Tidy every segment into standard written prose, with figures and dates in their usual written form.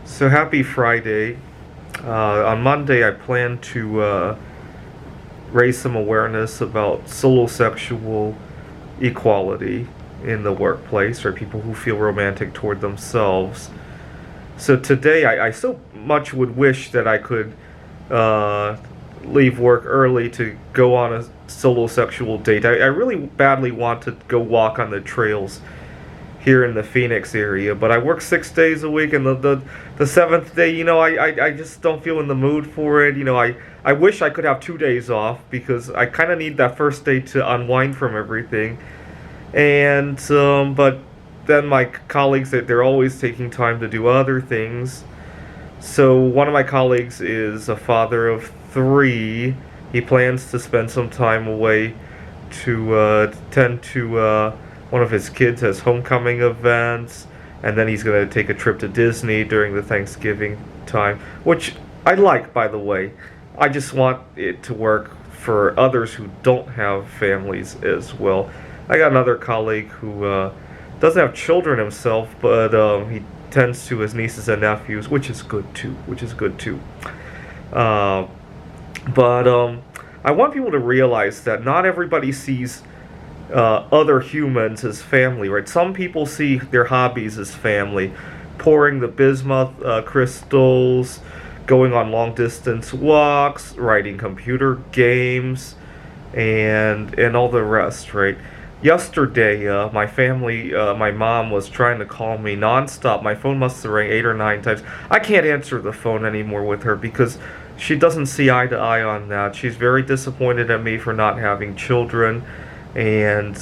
So happy Friday. On Monday, I plan to raise some awareness about solosexual equality in the workplace, or people who feel romantic toward themselves. So today, I so much would wish that I could leave work early to go on a solosexual date. I really badly want to go walk on the trails here in the Phoenix area, but I work 6 days a week, and the seventh day, I just don't feel in the mood for it. I wish I could have 2 days off because I kind of need that first day to unwind from everything. And but then my colleagues, they're always taking time to do other things. So one of my colleagues is a father of three. He plans to spend some time away to tend to one of his kids has homecoming events, and then he's going to take a trip to Disney during the Thanksgiving time, which I like, by the way. I just want it to work for others who don't have families as well. I got another colleague who doesn't have children himself, but he tends to his nieces and nephews, which is good too. But I want people to realize that not everybody sees other humans as family, right? Some people see their hobbies as family, pouring the bismuth crystals, going on long distance walks, writing computer games, and all the rest, right? Yesterday, my family, my mom was trying to call me nonstop. My phone must have rang 8 or 9 times. I can't answer the phone anymore with her because she doesn't see eye to eye on that. She's very disappointed at me for not having children. And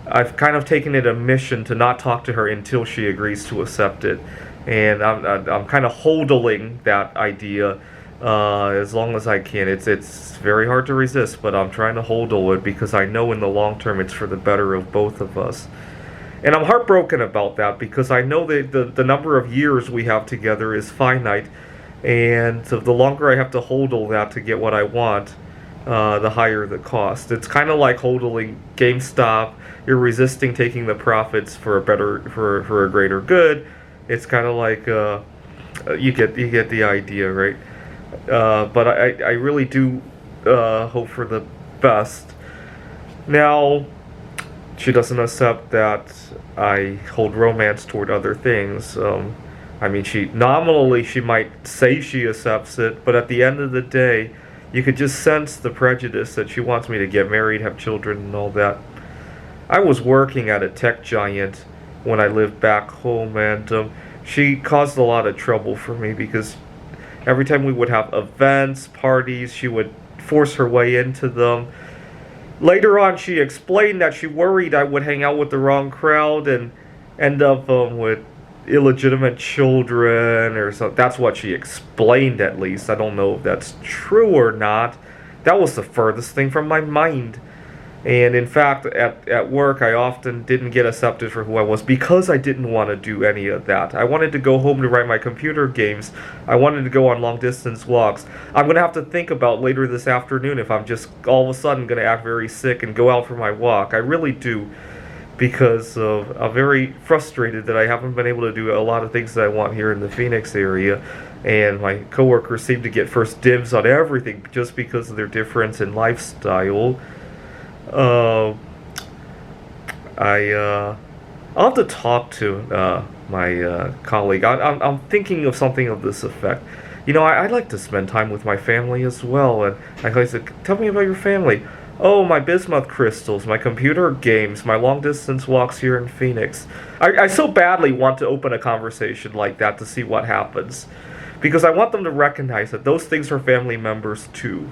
I've kind of taken it a mission to not talk to her until she agrees to accept it. And I'm kind of hodling that idea as long as I can. It's very hard to resist, but I'm trying to hodl it because I know in the long term it's for the better of both of us. And I'm heartbroken about that because I know that the number of years we have together is finite. And so the longer I have to hodl that to get what I want, the higher the cost. It's kind of like hodling GameStop. You're resisting taking the profits for a greater good. It's kind of like you get the idea, right? But I really do hope for the best. Now, she doesn't accept that I hold romance toward other things. I mean, she might say she accepts it, but at the end of the day, you could just sense the prejudice that she wants me to get married, have children, and all that. I was working at a tech giant when I lived back home, and she caused a lot of trouble for me because every time we would have events, parties, she would force her way into them. Later on, she explained that she worried I would hang out with the wrong crowd and end up with illegitimate children or something. That's what she explained, at least. I don't know if that's true or not. That was the furthest thing from my mind. And in fact, at work, I often didn't get accepted for who I was because I didn't want to do any of that. I wanted to go home to write my computer games. I wanted to go on long distance walks. I'm going to have to think about later this afternoon if I'm just all of a sudden going to act very sick and go out for my walk. I really do, because I'm very frustrated that I haven't been able to do a lot of things that I want here in the Phoenix area. And my coworkers seem to get first dibs on everything just because of their difference in lifestyle. I'll have to talk to my colleague. I'm thinking of something of this effect. I'd like to spend time with my family as well. And I said, tell me about your family. Oh, my bismuth crystals, my computer games, my long-distance walks here in Phoenix. I so badly want to open a conversation like that to see what happens. Because I want them to recognize that those things are family members too.